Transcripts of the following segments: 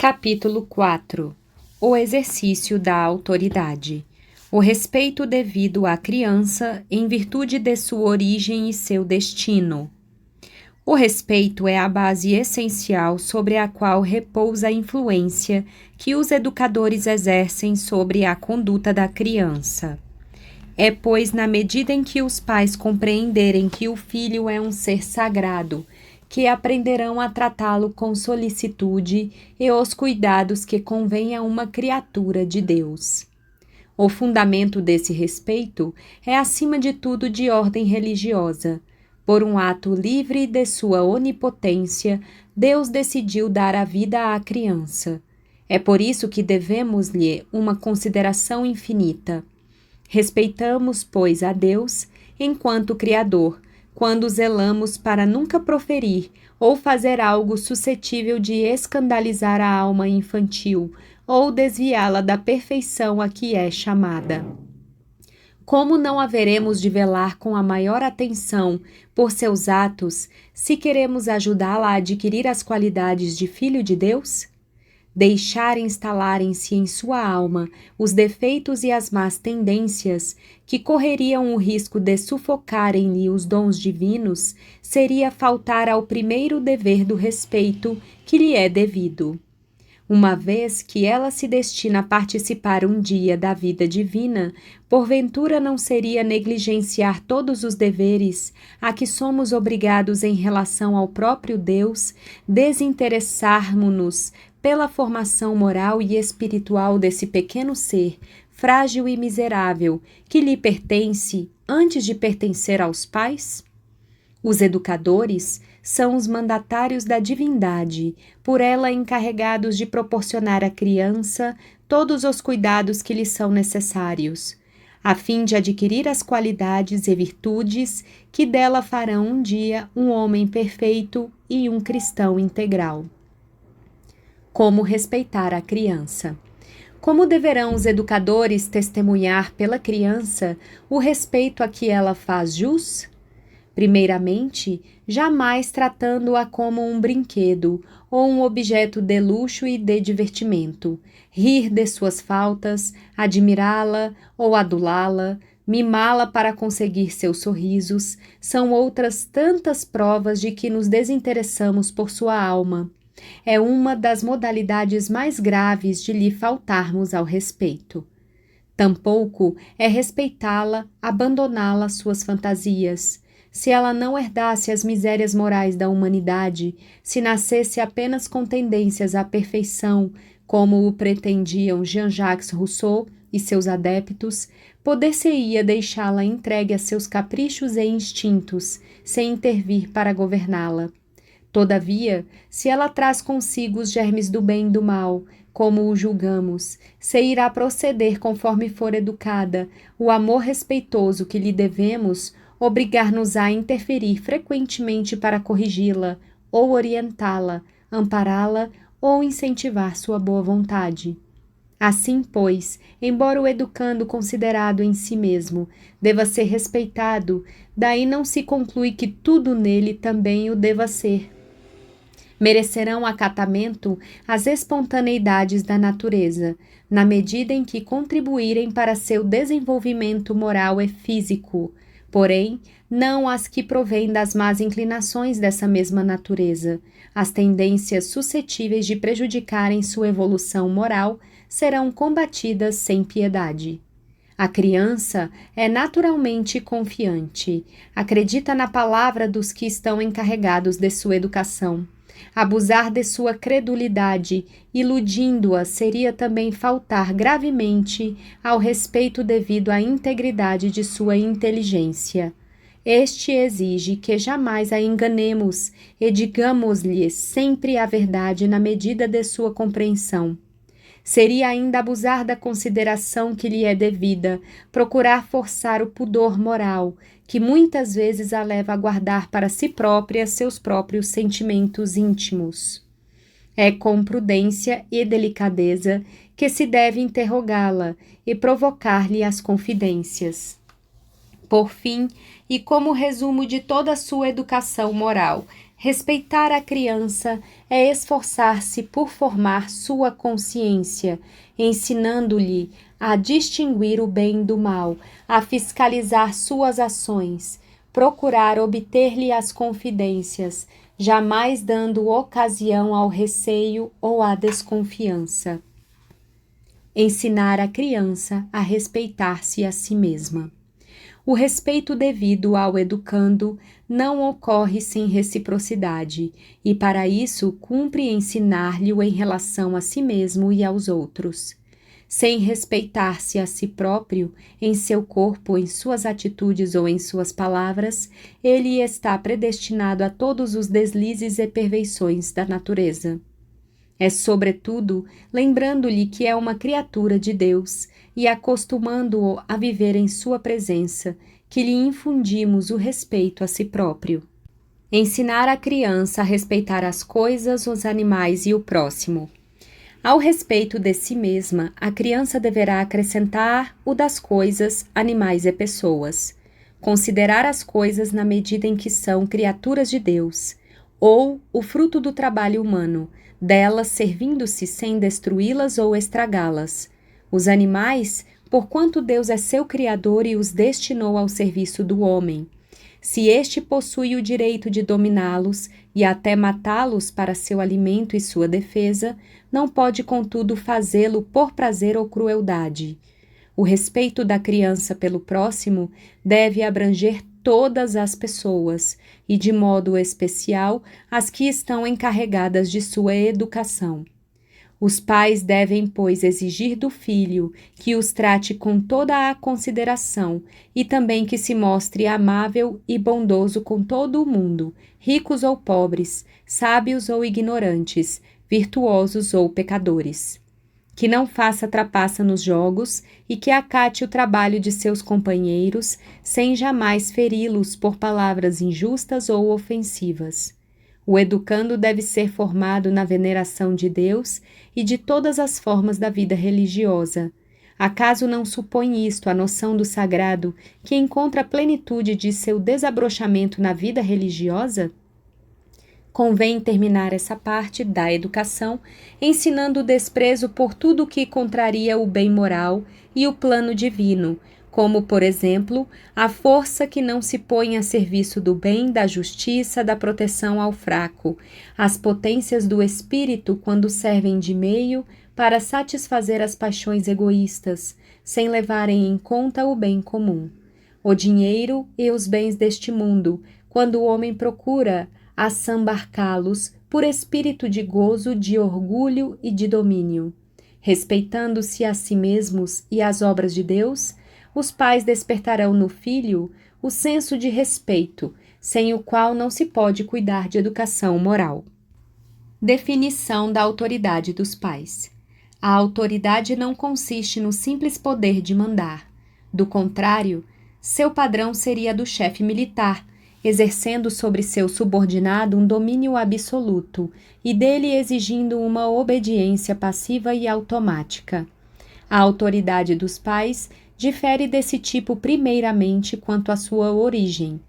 Capítulo 4. O exercício da autoridade. O respeito devido à criança em virtude de sua origem e seu destino. O respeito é a base essencial sobre a qual repousa a influência que os educadores exercem sobre a conduta da criança. É, pois, na medida em que os pais compreenderem que o filho é um ser sagrado, que aprenderão a tratá-lo com solicitude e os cuidados que convém a uma criatura de Deus. O fundamento desse respeito é, acima de tudo, de ordem religiosa. Por um ato livre de sua onipotência, Deus decidiu dar a vida à criança. É por isso que devemos-lhe uma consideração infinita. Respeitamos, pois, a Deus enquanto Criador, quando zelamos para nunca proferir ou fazer algo suscetível de escandalizar a alma infantil ou desviá-la da perfeição a que é chamada. Como não haveremos de velar com a maior atenção por seus atos, se queremos ajudá-la a adquirir as qualidades de filho de Deus? Deixar instalarem-se em sua alma os defeitos e as más tendências que correriam o risco de sufocarem-lhe os dons divinos seria faltar ao primeiro dever do respeito que lhe é devido. Uma vez que ela se destina a participar um dia da vida divina, porventura não seria negligenciar todos os deveres a que somos obrigados em relação ao próprio Deus, desinteressarmos-nos pela formação moral e espiritual desse pequeno ser, frágil e miserável, que lhe pertence antes de pertencer aos pais? Os educadores são os mandatários da divindade, por ela encarregados de proporcionar à criança todos os cuidados que lhe são necessários, a fim de adquirir as qualidades e virtudes que dela farão um dia um homem perfeito e um cristão integral. Como respeitar a criança? Como deverão os educadores testemunhar pela criança o respeito a que ela faz jus? Primeiramente, jamais tratando-a como um brinquedo ou um objeto de luxo e de divertimento, rir de suas faltas, admirá-la ou adulá-la, mimá-la para conseguir seus sorrisos, são outras tantas provas de que nos desinteressamos por sua alma. É uma das modalidades mais graves de lhe faltarmos ao respeito. Tampouco é respeitá-la, abandoná-la às suas fantasias. Se ela não herdasse as misérias morais da humanidade, se nascesse apenas com tendências à perfeição, como o pretendiam Jean-Jacques Rousseau e seus adeptos, poder-se-ia deixá-la entregue a seus caprichos e instintos, sem intervir para governá-la. Todavia, se ela traz consigo os germes do bem e do mal, como o julgamos, se irá proceder conforme for educada, o amor respeitoso que lhe devemos obrigar-nos a interferir frequentemente para corrigi-la, ou orientá-la, ampará-la ou incentivar sua boa vontade. Assim, pois, embora o educando considerado em si mesmo deva ser respeitado, daí não se conclui que tudo nele também o deva ser. Merecerão acatamento as espontaneidades da natureza, na medida em que contribuírem para seu desenvolvimento moral e físico, porém, não as que provêm das más inclinações dessa mesma natureza. As tendências suscetíveis de prejudicarem sua evolução moral serão combatidas sem piedade. A criança é naturalmente confiante, acredita na palavra dos que estão encarregados de sua educação. Abusar de sua credulidade, iludindo-a, seria também faltar gravemente ao respeito devido à integridade de sua inteligência. Este exige que jamais a enganemos e digamos-lhe sempre a verdade na medida de sua compreensão. Seria ainda abusar da consideração que lhe é devida, procurar forçar o pudor moral, que muitas vezes a leva a guardar para si própria seus próprios sentimentos íntimos. É com prudência e delicadeza que se deve interrogá-la e provocar-lhe as confidências. Por fim, e como resumo de toda a sua educação moral, Respeitar a criança é esforçar-se por formar sua consciência, ensinando-lhe a distinguir o bem do mal, a fiscalizar suas ações, procurar obter-lhe as confidências, jamais dando ocasião ao receio ou à desconfiança. Ensinar a criança a respeitar-se a si mesma. O respeito devido ao educando não ocorre sem reciprocidade, e para isso cumpre ensinar-lhe-o em relação a si mesmo e aos outros. Sem respeitar-se a si próprio, em seu corpo, em suas atitudes ou em suas palavras, ele está predestinado a todos os deslizes e perversões da natureza. É, sobretudo, lembrando-lhe que é uma criatura de Deus e acostumando-o a viver em sua presença, que lhe infundimos o respeito a si próprio. Ensinar a criança a respeitar as coisas, os animais e o próximo. Ao respeito de si mesma, a criança deverá acrescentar o das coisas, animais e pessoas. Considerar as coisas na medida em que são criaturas de Deus, ou o fruto do trabalho humano, delas servindo-se sem destruí-las ou estragá-las. Os animais, porquanto Deus é seu Criador e os destinou ao serviço do homem. Se este possui o direito de dominá-los e até matá-los para seu alimento e sua defesa, não pode, contudo, fazê-lo por prazer ou crueldade. O respeito da criança pelo próximo deve abranger todas as pessoas, e de modo especial as que estão encarregadas de sua educação. Os pais devem, pois, exigir do filho que os trate com toda a consideração e também que se mostre amável e bondoso com todo o mundo, ricos ou pobres, sábios ou ignorantes, virtuosos ou pecadores. Que não faça trapaça nos jogos e que acate o trabalho de seus companheiros sem jamais feri-los por palavras injustas ou ofensivas. O educando deve ser formado na veneração de Deus e de todas as formas da vida religiosa. Acaso não supõe isto a noção do sagrado, que encontra a plenitude de seu desabrochamento na vida religiosa? Convém terminar essa parte da educação ensinando o desprezo por tudo que contraria o bem moral e o plano divino, como, por exemplo, a força que não se põe a serviço do bem, da justiça, da proteção ao fraco, as potências do espírito quando servem de meio para satisfazer as paixões egoístas, sem levarem em conta o bem comum. O dinheiro e os bens deste mundo, quando o homem procura assambarcá-los por espírito de gozo, de orgulho e de domínio. Respeitando-se a si mesmos e as obras de Deus, os pais despertarão no filho o senso de respeito, sem o qual não se pode cuidar de educação moral. Definição da autoridade dos pais. A autoridade não consiste no simples poder de mandar. Do contrário, seu padrão seria do chefe militar, exercendo sobre seu subordinado um domínio absoluto e dele exigindo uma obediência passiva e automática. A autoridade dos pais difere desse tipo primeiramente quanto à sua origem,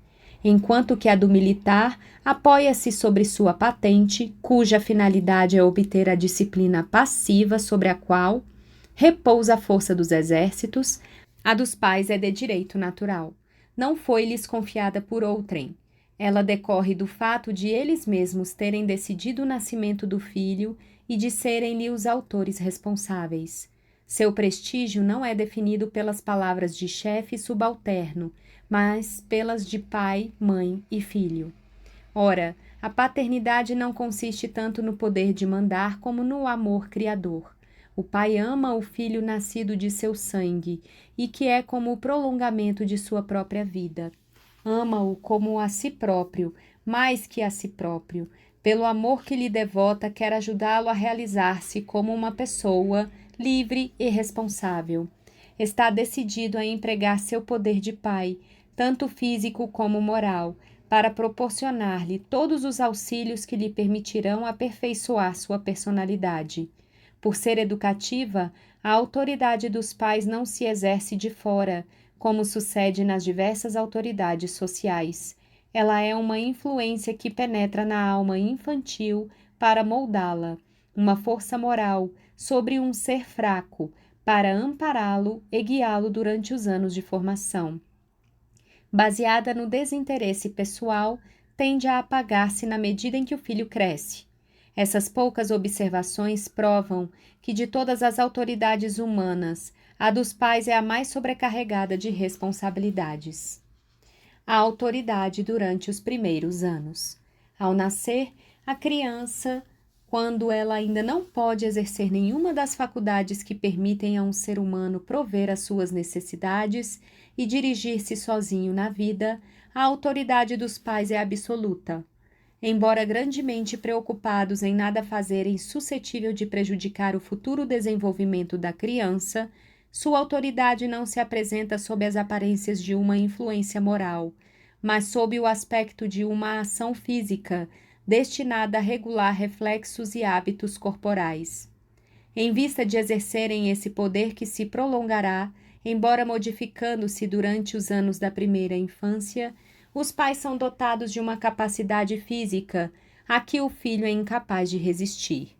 enquanto que a do militar apoia-se sobre sua patente, cuja finalidade é obter a disciplina passiva sobre a qual repousa a força dos exércitos. A dos pais é de direito natural. Não foi-lhes confiada por outrem. Ela decorre do fato de eles mesmos terem decidido o nascimento do filho e de serem-lhe os autores responsáveis. Seu prestígio não é definido pelas palavras de chefe e subalterno, mas pelas de pai, mãe e filho. Ora, a paternidade não consiste tanto no poder de mandar como no amor criador. O pai ama o filho nascido de seu sangue e que é como o prolongamento de sua própria vida. Ama-o como a si próprio, mais que a si próprio. Pelo amor que lhe devota, quer ajudá-lo a realizar-se como uma pessoa livre e responsável. Está decidido a empregar seu poder de pai, tanto físico como moral, para proporcionar-lhe todos os auxílios que lhe permitirão aperfeiçoar sua personalidade. Por ser educativa, a autoridade dos pais não se exerce de fora, como sucede nas diversas autoridades sociais. Ela é uma influência que penetra na alma infantil para moldá-la, uma força moral sobre um ser fraco, para ampará-lo e guiá-lo durante os anos de formação. Baseada no desinteresse pessoal, tende a apagar-se na medida em que o filho cresce. Essas poucas observações provam que, de todas as autoridades humanas, a dos pais é a mais sobrecarregada de responsabilidades. A autoridade durante os primeiros anos. Ao nascer, a criança, quando ela ainda não pode exercer nenhuma das faculdades que permitem a um ser humano prover as suas necessidades e dirigir-se sozinho na vida, a autoridade dos pais é absoluta. Embora grandemente preocupados em nada fazerem suscetível de prejudicar o futuro desenvolvimento da criança, sua autoridade não se apresenta sob as aparências de uma influência moral, mas sob o aspecto de uma ação física, destinada a regular reflexos e hábitos corporais. Em vista de exercerem esse poder que se prolongará, embora modificando-se durante os anos da primeira infância, os pais são dotados de uma capacidade física a que o filho é incapaz de resistir.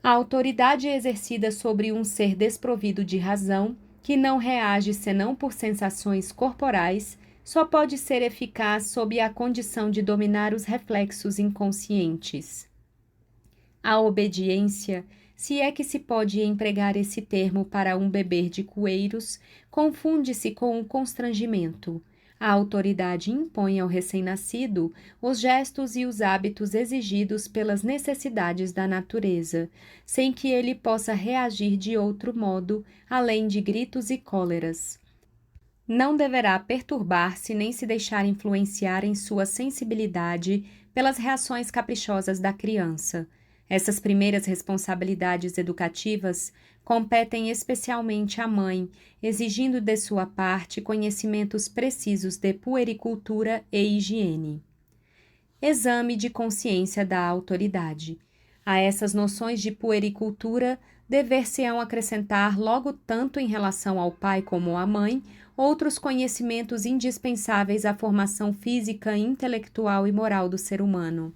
A autoridade exercida sobre um ser desprovido de razão, que não reage senão por sensações corporais, só pode ser eficaz sob a condição de dominar os reflexos inconscientes. A obediência, se é que se pode empregar esse termo para um beber de cueiros, confunde-se com o constrangimento. A autoridade impõe ao recém-nascido os gestos e os hábitos exigidos pelas necessidades da natureza, sem que ele possa reagir de outro modo, além de gritos e cóleras. Não deverá perturbar-se nem se deixar influenciar em sua sensibilidade pelas reações caprichosas da criança. Essas primeiras responsabilidades educativas competem especialmente à mãe, exigindo de sua parte conhecimentos precisos de puericultura e higiene. Exame de consciência da autoridade. A essas noções de puericultura dever-se-ão acrescentar logo tanto em relação ao pai como à mãe, outros conhecimentos indispensáveis à formação física, intelectual e moral do ser humano.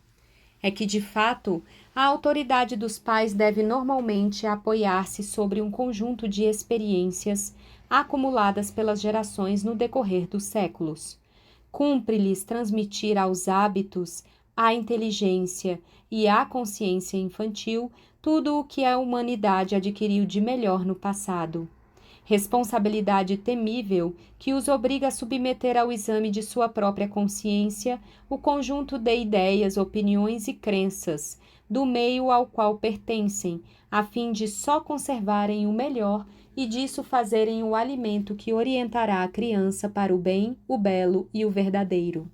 É que, de fato, a autoridade dos pais deve normalmente apoiar-se sobre um conjunto de experiências acumuladas pelas gerações no decorrer dos séculos. Cumpre-lhes transmitir aos hábitos, à inteligência e à consciência infantil tudo o que a humanidade adquiriu de melhor no passado. Responsabilidade temível que os obriga a submeter ao exame de sua própria consciência o conjunto de ideias, opiniões e crenças do meio ao qual pertencem, a fim de só conservarem o melhor e disso fazerem o alimento que orientará a criança para o bem, o belo e o verdadeiro.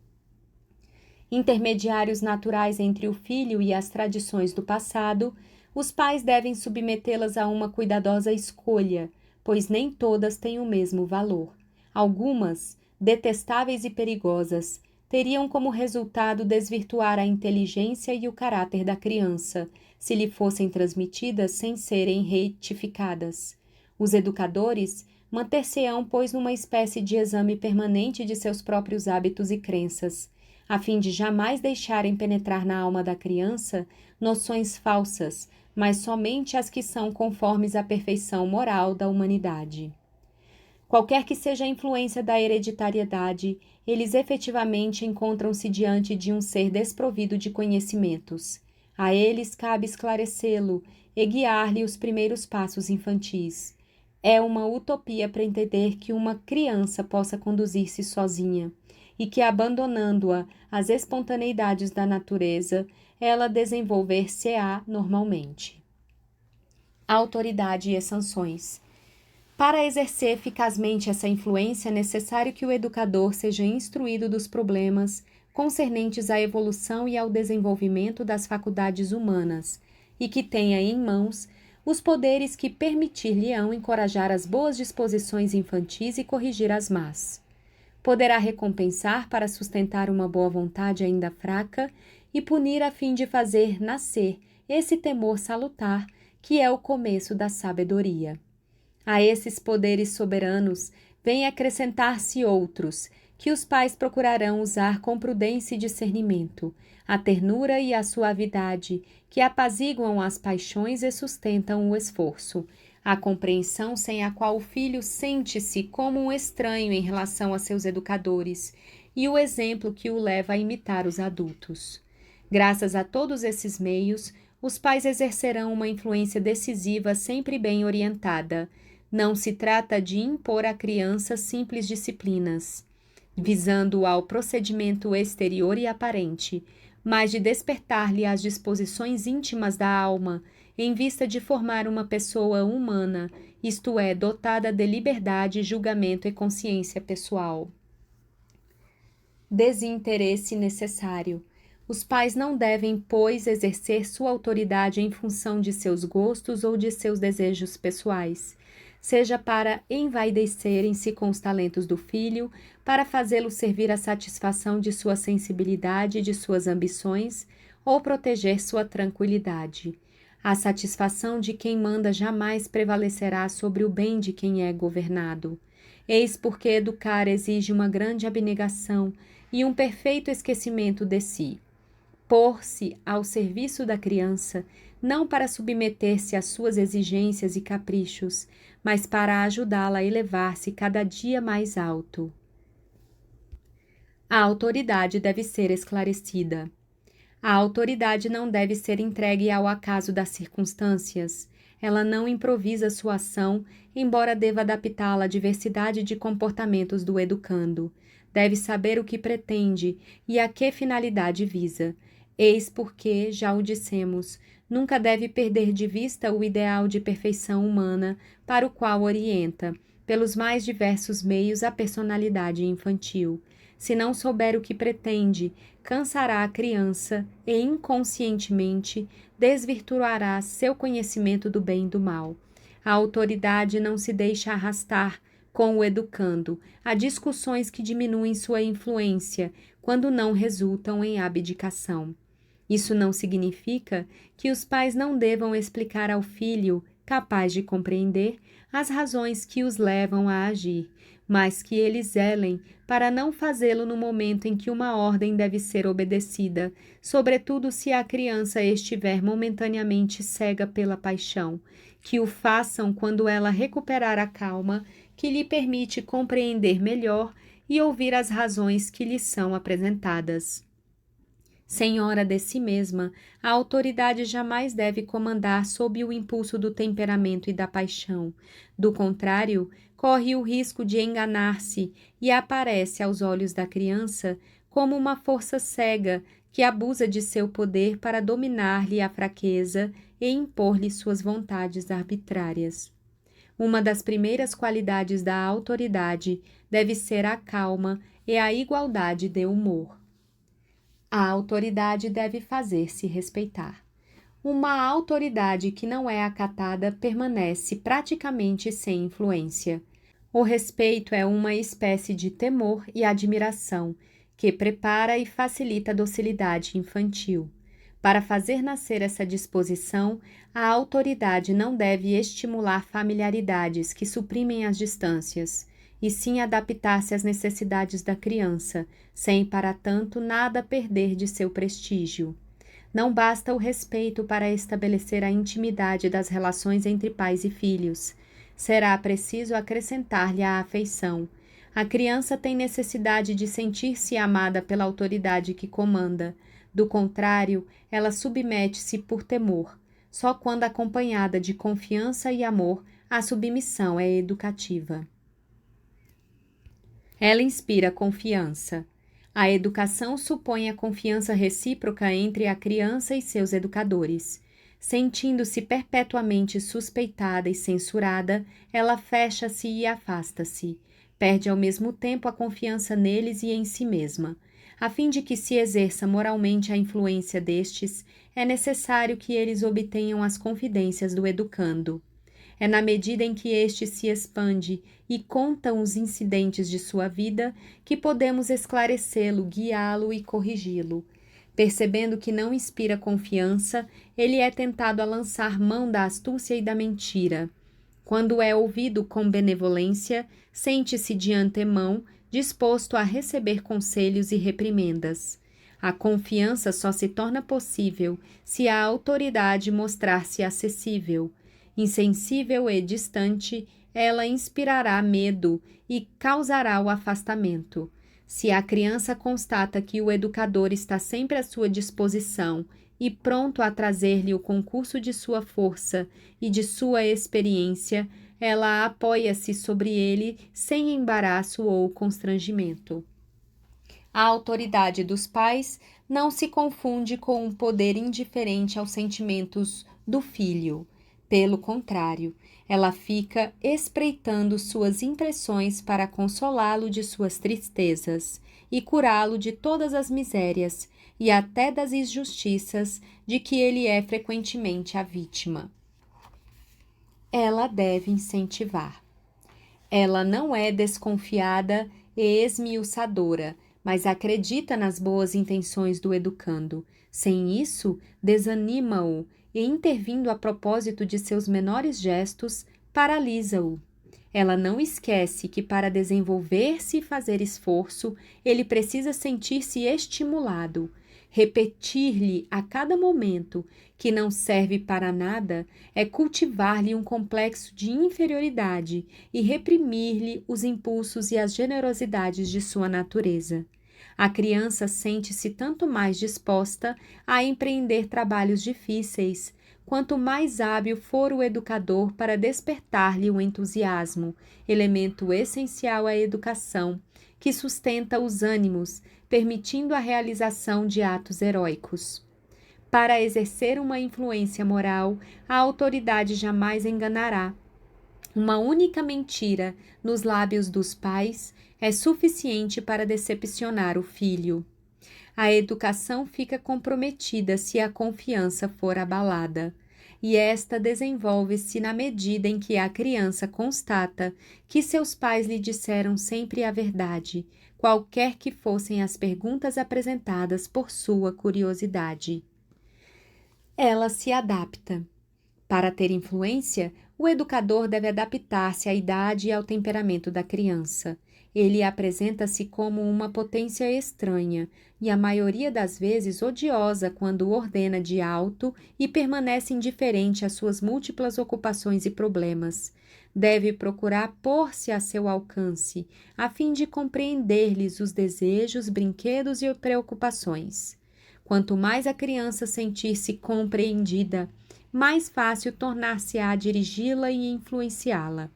Intermediários naturais entre o filho e as tradições do passado, os pais devem submetê-las a uma cuidadosa escolha, pois nem todas têm o mesmo valor. Algumas, detestáveis e perigosas, teriam como resultado desvirtuar a inteligência e o caráter da criança, se lhe fossem transmitidas sem serem retificadas. Os educadores manter-se-ão, pois, numa espécie de exame permanente de seus próprios hábitos e crenças, a fim de jamais deixarem penetrar na alma da criança noções falsas, mas somente as que são conformes à perfeição moral da humanidade. Qualquer que seja a influência da hereditariedade, eles efetivamente encontram-se diante de um ser desprovido de conhecimentos. A eles cabe esclarecê-lo e guiar-lhe os primeiros passos infantis. É uma utopia pretender que uma criança possa conduzir-se sozinha e que, abandonando-a às espontaneidades da natureza, ela desenvolver-se-á normalmente. Autoridade e sanções. Para exercer eficazmente essa influência, é necessário que o educador seja instruído dos problemas concernentes à evolução e ao desenvolvimento das faculdades humanas e que tenha em mãos os poderes que permitir-lhe-ão encorajar as boas disposições infantis e corrigir as más. Poderá recompensar para sustentar uma boa vontade ainda fraca e punir a fim de fazer nascer esse temor salutar que é o começo da sabedoria. A esses poderes soberanos vêm acrescentar-se outros, que os pais procurarão usar com prudência e discernimento, a ternura e a suavidade, que apaziguam as paixões e sustentam o esforço, a compreensão sem a qual o filho sente-se como um estranho em relação a seus educadores, e o exemplo que o leva a imitar os adultos. Graças a todos esses meios, os pais exercerão uma influência decisiva sempre bem orientada. Não se trata de impor à criança simples disciplinas, visando ao procedimento exterior e aparente, mas de despertar-lhe as disposições íntimas da alma, em vista de formar uma pessoa humana, isto é, dotada de liberdade, julgamento e consciência pessoal. Desinteresse necessário. Os pais não devem, pois, exercer sua autoridade em função de seus gostos ou de seus desejos pessoais, seja para envaidecerem-se com os talentos do filho, para fazê-lo servir à satisfação de sua sensibilidade e de suas ambições, ou proteger sua tranquilidade. A satisfação de quem manda jamais prevalecerá sobre o bem de quem é governado. Eis porque educar exige uma grande abnegação e um perfeito esquecimento de si. Pôr-se ao serviço da criança, não para submeter-se às suas exigências e caprichos, mas para ajudá-la a elevar-se cada dia mais alto. A autoridade deve ser esclarecida. A autoridade não deve ser entregue ao acaso das circunstâncias. Ela não improvisa sua ação, embora deva adaptá-la à diversidade de comportamentos do educando. Deve saber o que pretende e a que finalidade visa. Eis porque, já o dissemos, nunca deve perder de vista o ideal de perfeição humana para o qual orienta, pelos mais diversos meios, a personalidade infantil. Se não souber o que pretende, cansará a criança e, inconscientemente, desvirtuará seu conhecimento do bem e do mal. A autoridade não se deixa arrastar com o educando a discussões que diminuem sua influência quando não resultam em abdicação. Isso não significa que os pais não devam explicar ao filho, capaz de compreender, as razões que os levam a agir, mas que eles zelem para não fazê-lo no momento em que uma ordem deve ser obedecida, sobretudo se a criança estiver momentaneamente cega pela paixão, que o façam quando ela recuperar a calma que lhe permite compreender melhor e ouvir as razões que lhe são apresentadas. Senhora de si mesma, a autoridade jamais deve comandar sob o impulso do temperamento e da paixão. Do contrário, corre o risco de enganar-se e aparece aos olhos da criança como uma força cega que abusa de seu poder para dominar-lhe a fraqueza e impor-lhe suas vontades arbitrárias. Uma das primeiras qualidades da autoridade deve ser a calma e a igualdade de humor. A autoridade deve fazer-se respeitar. Uma autoridade que não é acatada permanece praticamente sem influência. O respeito é uma espécie de temor e admiração que prepara e facilita a docilidade infantil. Para fazer nascer essa disposição, a autoridade não deve estimular familiaridades que suprimem as distâncias, e sim adaptar-se às necessidades da criança, sem, para tanto, nada perder de seu prestígio. Não basta o respeito para estabelecer a intimidade das relações entre pais e filhos. Será preciso acrescentar-lhe a afeição. A criança tem necessidade de sentir-se amada pela autoridade que comanda. Do contrário, ela submete-se por temor. Só quando acompanhada de confiança e amor, a submissão é educativa. Ela inspira confiança. A educação supõe a confiança recíproca entre a criança e seus educadores. Sentindo-se perpetuamente suspeitada e censurada, ela fecha-se e afasta-se. Perde ao mesmo tempo a confiança neles e em si mesma. A fim de que se exerça moralmente a influência destes, é necessário que eles obtenham as confidências do educando. É na medida em que este se expande e conta os incidentes de sua vida que podemos esclarecê-lo, guiá-lo e corrigi-lo. Percebendo que não inspira confiança, ele é tentado a lançar mão da astúcia e da mentira. Quando é ouvido com benevolência, sente-se de antemão disposto a receber conselhos e reprimendas. A confiança só se torna possível se a autoridade mostrar-se acessível. Insensível e distante, ela inspirará medo e causará o afastamento. Se a criança constata que o educador está sempre à sua disposição e pronto a trazer-lhe o concurso de sua força e de sua experiência, ela apoia-se sobre ele sem embaraço ou constrangimento. A autoridade dos pais não se confunde com um poder indiferente aos sentimentos do filho. Pelo contrário, ela fica espreitando suas impressões para consolá-lo de suas tristezas e curá-lo de todas as misérias e até das injustiças de que ele é frequentemente a vítima. Ela deve incentivar. Ela não é desconfiada e esmiuçadora, mas acredita nas boas intenções do educando. Sem isso, desanima-o e, intervindo a propósito de seus menores gestos, paralisa-o. Ela não esquece que, para desenvolver-se e fazer esforço, ele precisa sentir-se estimulado. Repetir-lhe a cada momento que não serve para nada é cultivar-lhe um complexo de inferioridade e reprimir-lhe os impulsos e as generosidades de sua natureza. A criança sente-se tanto mais disposta a empreender trabalhos difíceis, quanto mais hábil for o educador para despertar-lhe o entusiasmo, elemento essencial à educação, que sustenta os ânimos, permitindo a realização de atos heróicos. Para exercer uma influência moral, a autoridade jamais enganará. Uma única mentira nos lábios dos pais é suficiente para decepcionar o filho. A educação fica comprometida se a confiança for abalada, e esta desenvolve-se na medida em que a criança constata que seus pais lhe disseram sempre a verdade, qualquer que fossem as perguntas apresentadas por sua curiosidade. Ela se adapta. Para ter influência, o educador deve adaptar-se à idade e ao temperamento da criança. Ele apresenta-se como uma potência estranha e, a maioria das vezes, odiosa quando ordena de alto e permanece indiferente às suas múltiplas ocupações e problemas. Deve procurar pôr-se a seu alcance, a fim de compreender-lhes os desejos, brinquedos e preocupações. Quanto mais a criança sentir-se compreendida, mais fácil tornar-se-á dirigi-la e influenciá-la.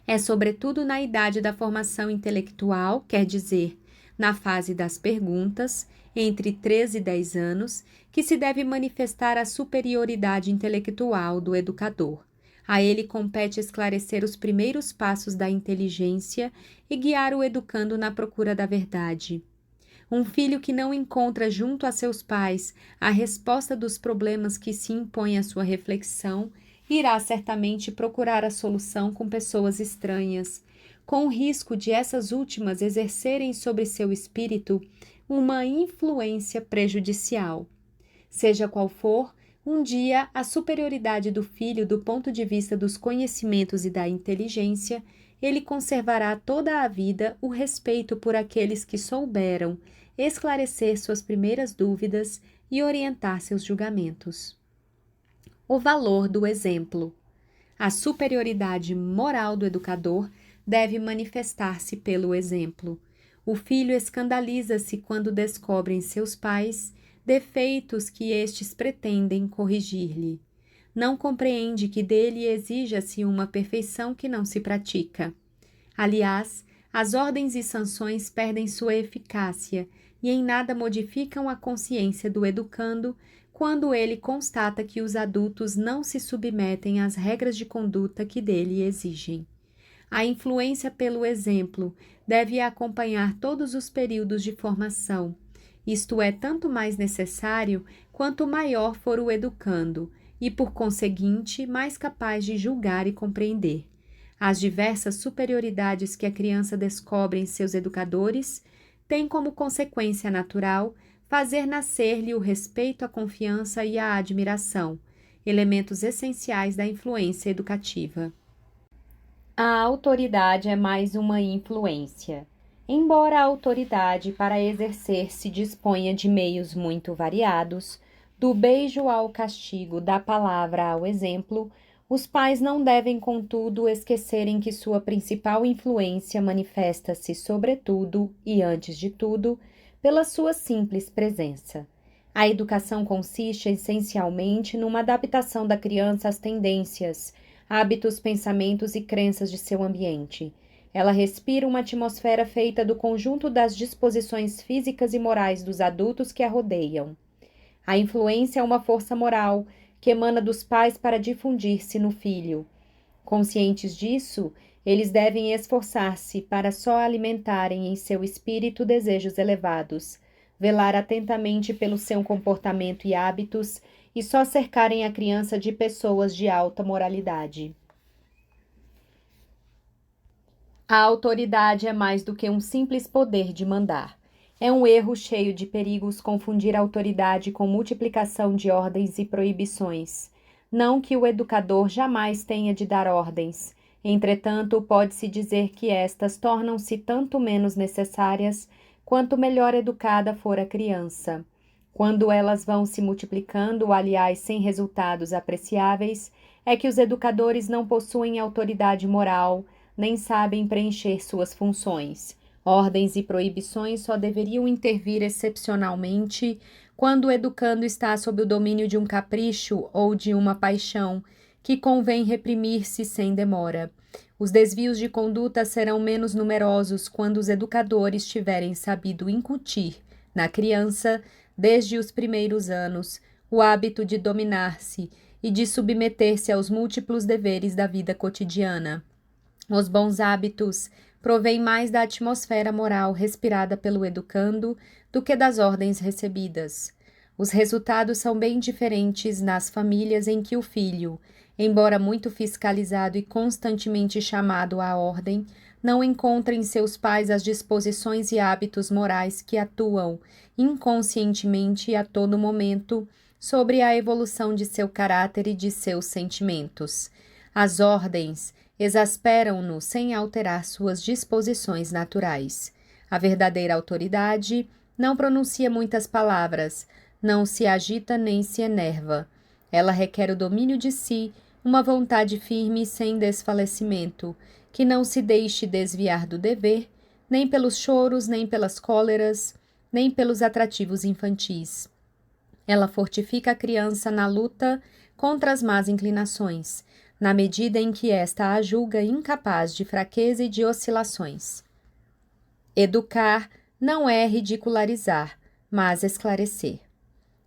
É sobretudo na idade da formação intelectual, quer dizer, na fase das perguntas, entre 3 e 10 anos, que se deve manifestar a superioridade intelectual do educador. A ele compete esclarecer os primeiros passos da inteligência e guiar o educando na procura da verdade. Um filho que não encontra junto a seus pais a resposta dos problemas que se impõem à sua reflexão, irá certamente procurar a solução com pessoas estranhas, com o risco de essas últimas exercerem sobre seu espírito uma influência prejudicial. Seja qual for, um dia a superioridade do filho do ponto de vista dos conhecimentos e da inteligência, ele conservará toda a vida o respeito por aqueles que souberam esclarecer suas primeiras dúvidas e orientar seus julgamentos. O valor do exemplo. A superioridade moral do educador deve manifestar-se pelo exemplo. O filho escandaliza-se quando descobre em seus pais defeitos que estes pretendem corrigir-lhe. Não compreende que dele exija-se uma perfeição que não se pratica. Aliás, as ordens e sanções perdem sua eficácia e em nada modificam a consciência do educando quando ele constata que os adultos não se submetem às regras de conduta que dele exigem. A influência pelo exemplo deve acompanhar todos os períodos de formação. Isto é tanto mais necessário quanto maior for o educando e, por conseguinte, mais capaz de julgar e compreender. As diversas superioridades que a criança descobre em seus educadores têm como consequência natural fazer nascer-lhe o respeito, a confiança e a admiração, elementos essenciais da influência educativa. A autoridade é mais uma influência. Embora a autoridade para exercer-se disponha de meios muito variados, do beijo ao castigo, da palavra ao exemplo, os pais não devem, contudo, esquecerem que sua principal influência manifesta-se, sobretudo e antes de tudo, pela sua simples presença. A educação consiste essencialmente numa adaptação da criança às tendências, hábitos, pensamentos e crenças de seu ambiente. Ela respira uma atmosfera feita do conjunto das disposições físicas e morais dos adultos que a rodeiam. A influência é uma força moral que emana dos pais para difundir-se no filho. Conscientes disso, eles devem esforçar-se para só alimentarem em seu espírito desejos elevados, velar atentamente pelo seu comportamento e hábitos e só cercarem a criança de pessoas de alta moralidade. A autoridade é mais do que um simples poder de mandar. É um erro cheio de perigos confundir autoridade com multiplicação de ordens e proibições. Não que o educador jamais tenha de dar ordens. Entretanto, pode-se dizer que estas tornam-se tanto menos necessárias quanto melhor educada for a criança. Quando elas vão se multiplicando, aliás, sem resultados apreciáveis, é que os educadores não possuem autoridade moral, nem sabem preencher suas funções. Ordens e proibições só deveriam intervir excepcionalmente quando o educando está sob o domínio de um capricho ou de uma paixão, que convém reprimir-se sem demora. Os desvios de conduta serão menos numerosos quando os educadores tiverem sabido incutir na criança, desde os primeiros anos, o hábito de dominar-se e de submeter-se aos múltiplos deveres da vida cotidiana. Os bons hábitos provêm mais da atmosfera moral respirada pelo educando do que das ordens recebidas. Os resultados são bem diferentes nas famílias em que o filho, embora muito fiscalizado e constantemente chamado à ordem, não encontra em seus pais as disposições e hábitos morais que atuam inconscientemente e a todo momento sobre a evolução de seu caráter e de seus sentimentos. As ordens exasperam-no sem alterar suas disposições naturais. A verdadeira autoridade não pronuncia muitas palavras, não se agita nem se enerva. Ela requer o domínio de si, uma vontade firme e sem desfalecimento, que não se deixe desviar do dever, nem pelos choros, nem pelas cóleras, nem pelos atrativos infantis. Ela fortifica a criança na luta contra as más inclinações, na medida em que esta a julga incapaz de fraqueza e de oscilações. Educar não é ridicularizar, mas esclarecer.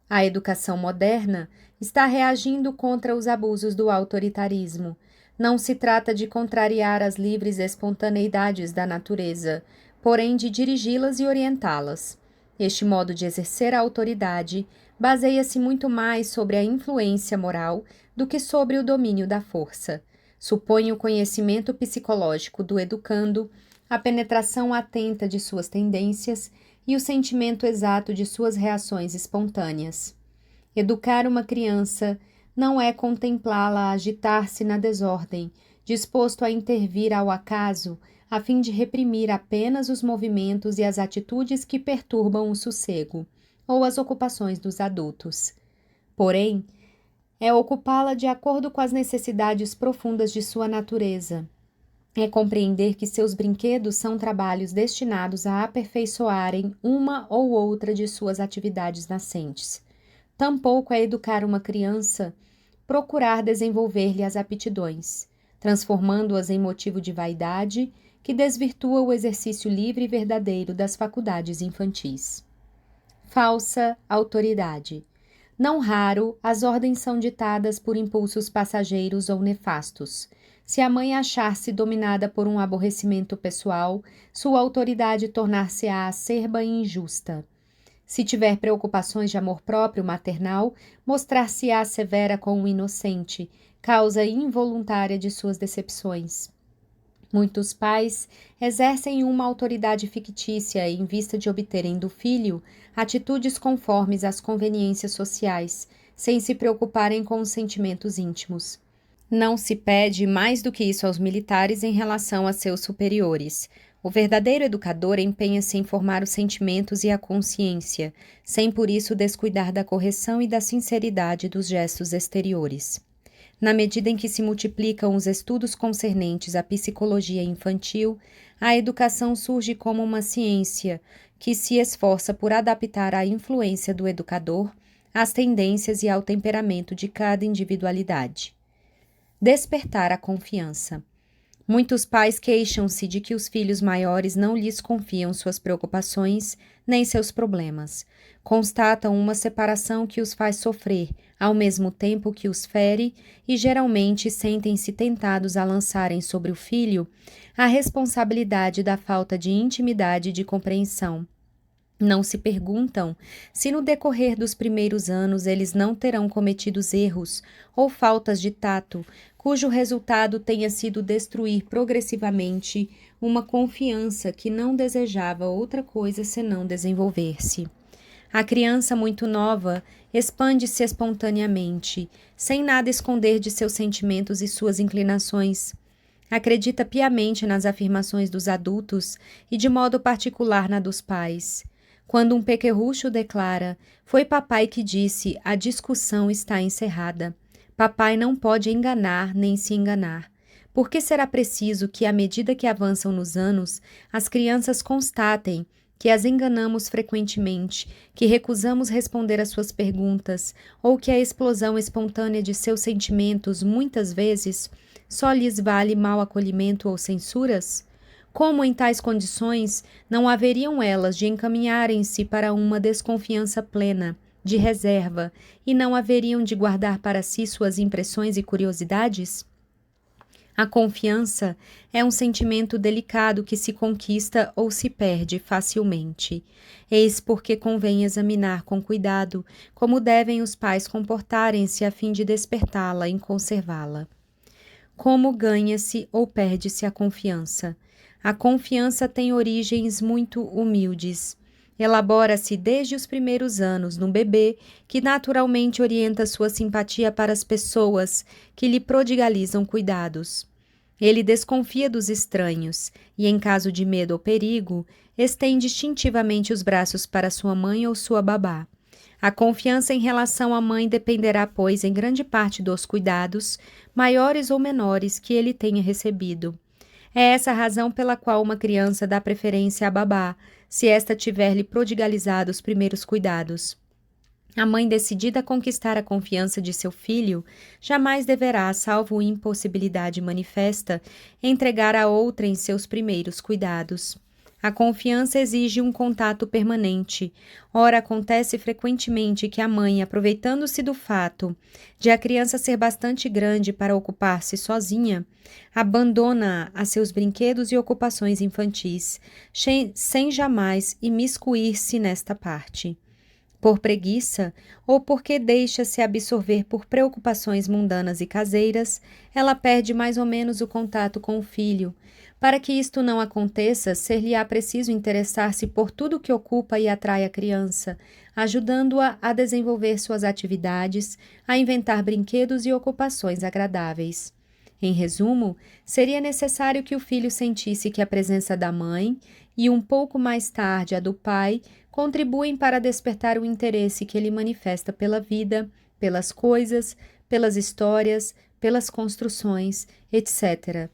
A educação moderna está reagindo contra os abusos do autoritarismo. Não se trata de contrariar as livres espontaneidades da natureza, porém de dirigi-las e orientá-las. Este modo de exercer a autoridade baseia-se muito mais sobre a influência moral do que sobre o domínio da força. Supõe o conhecimento psicológico do educando, a penetração atenta de suas tendências e o sentimento exato de suas reações espontâneas. Educar uma criança não é contemplá-la agitar-se na desordem, disposto a intervir ao acaso, a fim de reprimir apenas os movimentos e as atitudes que perturbam o sossego ou as ocupações dos adultos. Porém, é ocupá-la de acordo com as necessidades profundas de sua natureza. É compreender que seus brinquedos são trabalhos destinados a aperfeiçoarem uma ou outra de suas atividades nascentes. Tampouco é educar uma criança procurar desenvolver-lhe as aptidões, transformando-as em motivo de vaidade que desvirtua o exercício livre e verdadeiro das faculdades infantis. Falsa autoridade. Não raro, as ordens são ditadas por impulsos passageiros ou nefastos. Se a mãe achar-se dominada por um aborrecimento pessoal, sua autoridade tornar-se-á acerba e injusta. Se tiver preocupações de amor próprio maternal, mostrar-se-á severa com o inocente, causa involuntária de suas decepções. Muitos pais exercem uma autoridade fictícia em vista de obterem do filho atitudes conformes às conveniências sociais, sem se preocuparem com os sentimentos íntimos. Não se pede mais do que isso aos militares em relação a seus superiores. O verdadeiro educador empenha-se em formar os sentimentos e a consciência, sem por isso descuidar da correção e da sinceridade dos gestos exteriores. Na medida em que se multiplicam os estudos concernentes à psicologia infantil, a educação surge como uma ciência que se esforça por adaptar a influência do educador às tendências e ao temperamento de cada individualidade. Despertar a confiança. Muitos pais queixam-se de que os filhos maiores não lhes confiam suas preocupações nem seus problemas. Constatam uma separação que os faz sofrer, ao mesmo tempo que os fere, e geralmente sentem-se tentados a lançarem sobre o filho a responsabilidade da falta de intimidade e de compreensão. Não se perguntam se no decorrer dos primeiros anos eles não terão cometido erros ou faltas de tato, cujo resultado tenha sido destruir progressivamente uma confiança que não desejava outra coisa senão desenvolver-se. A criança muito nova expande-se espontaneamente, sem nada esconder de seus sentimentos e suas inclinações. Acredita piamente nas afirmações dos adultos e de modo particular na dos pais. Quando um pequerrucho declara, foi papai que disse, a discussão está encerrada. Papai não pode enganar nem se enganar. Por que será preciso que, à medida que avançam nos anos, as crianças constatem que as enganamos frequentemente, que recusamos responder às suas perguntas, ou que a explosão espontânea de seus sentimentos, muitas vezes, só lhes vale mau acolhimento ou censuras? Como em tais condições não haveriam elas de encaminharem-se para uma desconfiança plena, de reserva, e não haveriam de guardar para si suas impressões e curiosidades? A confiança é um sentimento delicado que se conquista ou se perde facilmente. Eis porque convém examinar com cuidado como devem os pais comportarem-se a fim de despertá-la e conservá-la. Como ganha-se ou perde-se a confiança? A confiança tem origens muito humildes. Elabora-se desde os primeiros anos no bebê, que naturalmente orienta sua simpatia para as pessoas que lhe prodigalizam cuidados. Ele desconfia dos estranhos e, em caso de medo ou perigo, estende instintivamente os braços para sua mãe ou sua babá. A confiança em relação à mãe dependerá, pois, em grande parte dos cuidados, maiores ou menores, que ele tenha recebido. É essa a razão pela qual uma criança dá preferência à babá, se esta tiver-lhe prodigalizado os primeiros cuidados. A mãe decidida a conquistar a confiança de seu filho jamais deverá, salvo impossibilidade manifesta, entregar a outra em seus primeiros cuidados. A confiança exige um contato permanente. Ora, acontece frequentemente que a mãe, aproveitando-se do fato de a criança ser bastante grande para ocupar-se sozinha, abandona a seus brinquedos e ocupações infantis, sem jamais imiscuir-se nesta parte. Por preguiça, ou porque deixa-se absorver por preocupações mundanas e caseiras, ela perde mais ou menos o contato com o filho. Para que isto não aconteça, ser-lhe-á preciso interessar-se por tudo que ocupa e atrai a criança, ajudando-a a desenvolver suas atividades, a inventar brinquedos e ocupações agradáveis. Em resumo, seria necessário que o filho sentisse que a presença da mãe e, um pouco mais tarde, a do pai, contribuem para despertar o interesse que ele manifesta pela vida, pelas coisas, pelas histórias, pelas construções, etc.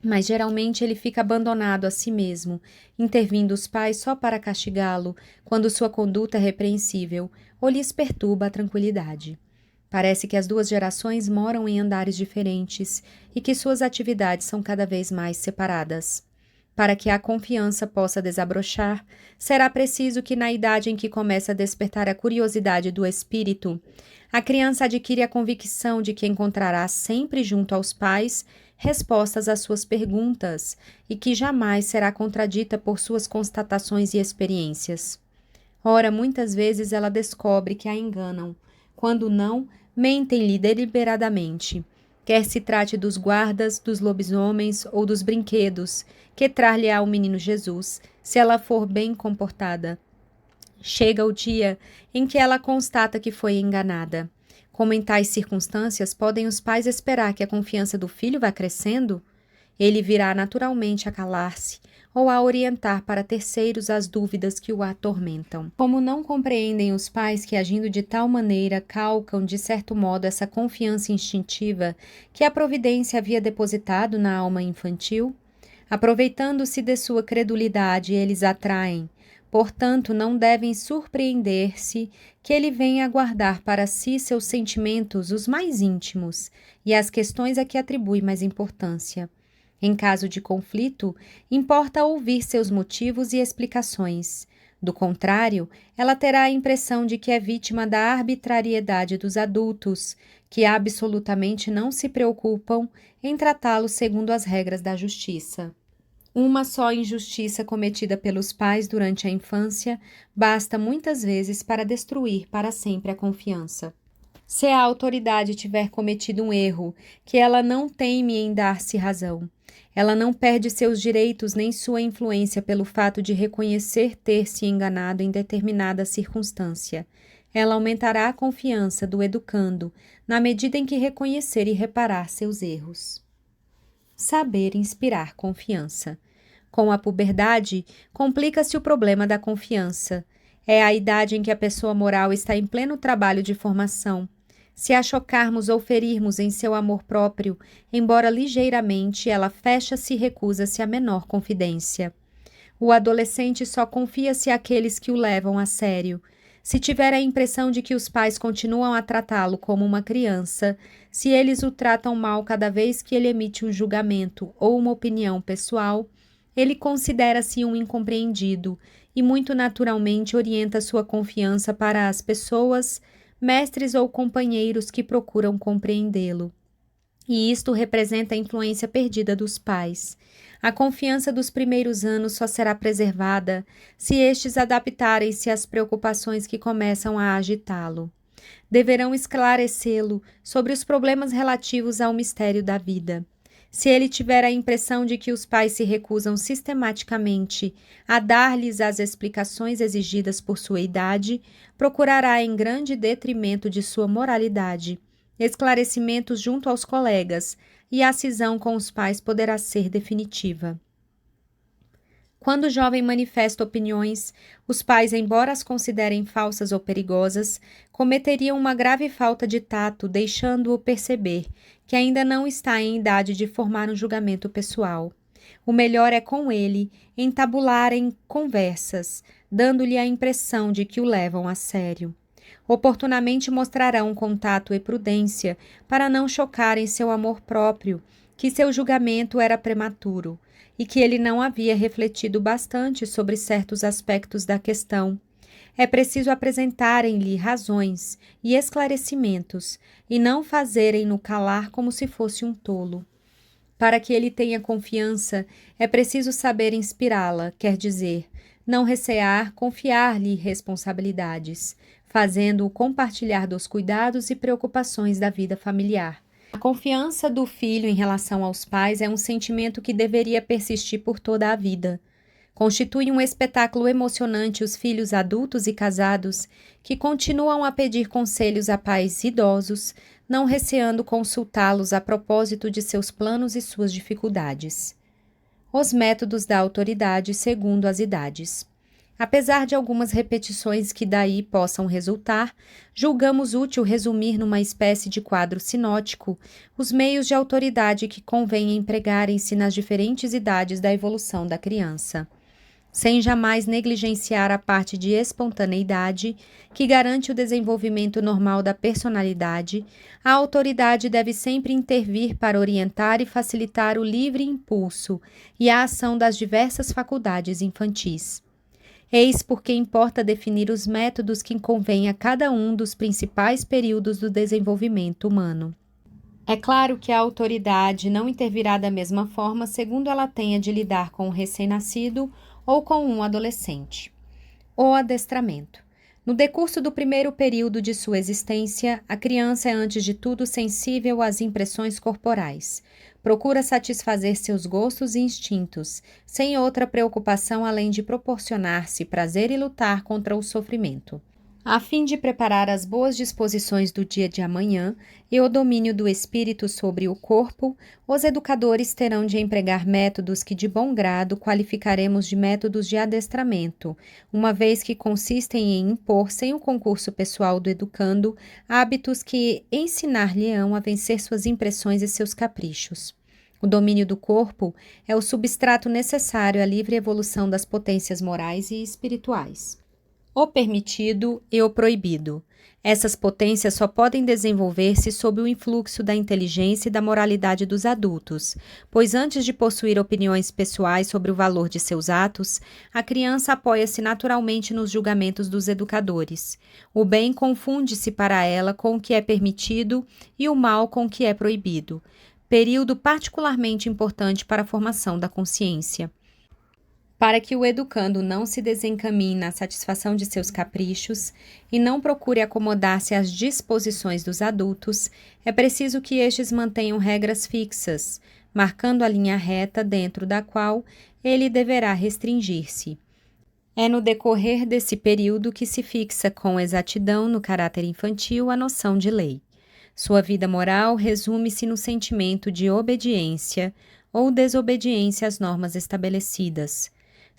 Mas geralmente ele fica abandonado a si mesmo, intervindo os pais só para castigá-lo quando sua conduta é repreensível ou lhes perturba a tranquilidade. Parece que as duas gerações moram em andares diferentes e que suas atividades são cada vez mais separadas. Para que a confiança possa desabrochar, será preciso que, na idade em que começa a despertar a curiosidade do espírito, a criança adquire a convicção de que encontrará sempre junto aos pais respostas às suas perguntas e que jamais será contradita por suas constatações e experiências. Ora, muitas vezes ela descobre que a enganam, quando não, mentem-lhe deliberadamente. Quer se trate dos guardas, dos lobisomens ou dos brinquedos, que trar-lhe-á o menino Jesus, se ela for bem comportada. Chega o dia em que ela constata que foi enganada. Como em tais circunstâncias podem os pais esperar que a confiança do filho vá crescendo? Ele virá naturalmente a calar-se ou a orientar para terceiros as dúvidas que o atormentam. Como não compreendem os pais que, agindo de tal maneira, calcam, de certo modo, essa confiança instintiva que a providência havia depositado na alma infantil, aproveitando-se de sua credulidade, eles atraem. Portanto, não devem surpreender-se que ele venha guardar para si seus sentimentos os mais íntimos e as questões a que atribui mais importância. Em caso de conflito, importa ouvir seus motivos e explicações. Do contrário, ela terá a impressão de que é vítima da arbitrariedade dos adultos, que absolutamente não se preocupam em tratá-lo segundo as regras da justiça. Uma só injustiça cometida pelos pais durante a infância basta muitas vezes para destruir para sempre a confiança. Se a autoridade tiver cometido um erro, que ela não teme em dar-se razão, ela não perde seus direitos nem sua influência pelo fato de reconhecer ter se enganado em determinada circunstância. Ela aumentará a confiança do educando na medida em que reconhecer e reparar seus erros. Saber inspirar confiança. Com a puberdade, complica-se o problema da confiança. É a idade em que a pessoa moral está em pleno trabalho de formação. Se a chocarmos ou ferirmos em seu amor próprio, embora ligeiramente, ela fecha-se e recusa-se a menor confidência. O adolescente só confia-se àqueles que o levam a sério. Se tiver a impressão de que os pais continuam a tratá-lo como uma criança, se eles o tratam mal cada vez que ele emite um julgamento ou uma opinião pessoal, ele considera-se um incompreendido e muito naturalmente orienta sua confiança para as pessoas, mestres ou companheiros que procuram compreendê-lo. E isto representa a influência perdida dos pais. A confiança dos primeiros anos só será preservada se estes adaptarem-se às preocupações que começam a agitá-lo. Deverão esclarecê-lo sobre os problemas relativos ao mistério da vida. Se ele tiver a impressão de que os pais se recusam sistematicamente a dar-lhes as explicações exigidas por sua idade, procurará, em grande detrimento de sua moralidade, esclarecimentos junto aos colegas, e a cisão com os pais poderá ser definitiva. Quando o jovem manifesta opiniões, os pais, embora as considerem falsas ou perigosas, cometeriam uma grave falta de tato, deixando-o perceber que ainda não está em idade de formar um julgamento pessoal. O melhor é com ele entabularem conversas, dando-lhe a impressão de que o levam a sério. Oportunamente mostrarão contato e prudência para não chocarem seu amor próprio, que seu julgamento era prematuro e que ele não havia refletido bastante sobre certos aspectos da questão. É preciso apresentarem-lhe razões e esclarecimentos e não fazerem-no calar como se fosse um tolo. Para que ele tenha confiança, é preciso saber inspirá-la, quer dizer, não recear confiar-lhe responsabilidades, fazendo-o compartilhar dos cuidados e preocupações da vida familiar. A confiança do filho em relação aos pais é um sentimento que deveria persistir por toda a vida. Constitui um espetáculo emocionante os filhos adultos e casados que continuam a pedir conselhos a pais idosos, não receando consultá-los a propósito de seus planos e suas dificuldades. Os métodos da autoridade segundo as idades. Apesar de algumas repetições que daí possam resultar, julgamos útil resumir numa espécie de quadro sinótico os meios de autoridade que convém empregarem-se nas diferentes idades da evolução da criança. Sem jamais negligenciar a parte de espontaneidade, que garante o desenvolvimento normal da personalidade, a autoridade deve sempre intervir para orientar e facilitar o livre impulso e a ação das diversas faculdades infantis. Eis porque importa definir os métodos que convém a cada um dos principais períodos do desenvolvimento humano. É claro que a autoridade não intervirá da mesma forma segundo ela tenha de lidar com um recém-nascido ou com um adolescente. O adestramento. No decurso do primeiro período de sua existência, a criança é antes de tudo sensível às impressões corporais. Procura satisfazer seus gostos e instintos, sem outra preocupação além de proporcionar-se prazer e lutar contra o sofrimento. A fim de preparar as boas disposições do dia de amanhã e o domínio do espírito sobre o corpo, os educadores terão de empregar métodos que de bom grado qualificaremos de métodos de adestramento, uma vez que consistem em impor, sem o concurso pessoal do educando, hábitos que ensinar-lhe-ão a vencer suas impressões e seus caprichos. O domínio do corpo é o substrato necessário à livre evolução das potências morais e espirituais. O permitido e o proibido. Essas potências só podem desenvolver-se sob o influxo da inteligência e da moralidade dos adultos, pois antes de possuir opiniões pessoais sobre o valor de seus atos, a criança apoia-se naturalmente nos julgamentos dos educadores. O bem confunde-se para ela com o que é permitido e o mal com o que é proibido, período particularmente importante para a formação da consciência. Para que o educando não se desencaminhe na satisfação de seus caprichos e não procure acomodar-se às disposições dos adultos, é preciso que estes mantenham regras fixas, marcando a linha reta dentro da qual ele deverá restringir-se. É no decorrer desse período que se fixa com exatidão no caráter infantil a noção de lei. Sua vida moral resume-se no sentimento de obediência ou desobediência às normas estabelecidas.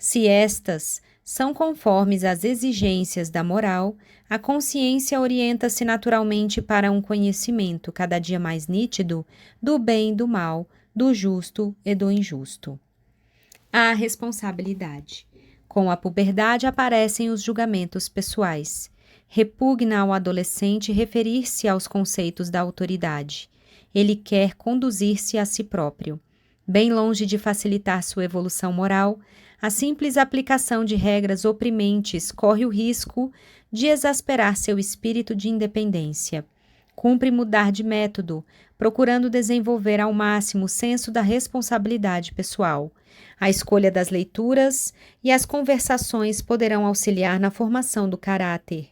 Se estas são conformes às exigências da moral, a consciência orienta-se naturalmente para um conhecimento cada dia mais nítido do bem e do mal, do justo e do injusto. A responsabilidade. Com a puberdade aparecem os julgamentos pessoais. Repugna ao adolescente referir-se aos conceitos da autoridade. Ele quer conduzir-se a si próprio. Bem longe de facilitar sua evolução moral, a simples aplicação de regras oprimentes corre o risco de exasperar seu espírito de independência. Cumpre mudar de método, procurando desenvolver ao máximo o senso da responsabilidade pessoal. A escolha das leituras e as conversações poderão auxiliar na formação do caráter,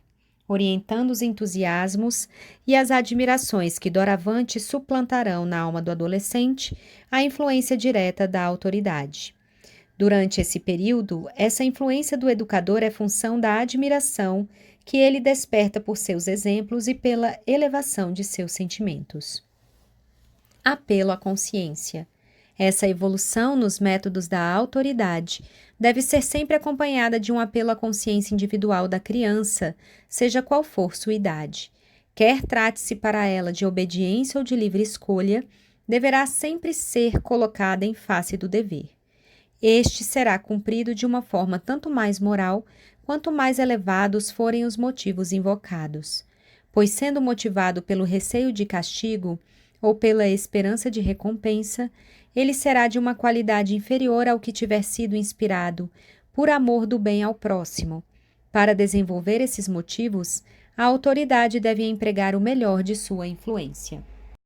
orientando os entusiasmos e as admirações que doravante suplantarão na alma do adolescente a influência direta da autoridade. Durante esse período, essa influência do educador é função da admiração que ele desperta por seus exemplos e pela elevação de seus sentimentos. Apelo à consciência. Essa evolução nos métodos da autoridade deve ser sempre acompanhada de um apelo à consciência individual da criança, seja qual for sua idade. Quer trate-se para ela de obediência ou de livre escolha, deverá sempre ser colocada em face do dever. Este será cumprido de uma forma tanto mais moral, quanto mais elevados forem os motivos invocados. Pois, sendo motivado pelo receio de castigo ou pela esperança de recompensa, ele será de uma qualidade inferior ao que tiver sido inspirado por amor do bem ao próximo. Para desenvolver esses motivos, a autoridade deve empregar o melhor de sua influência.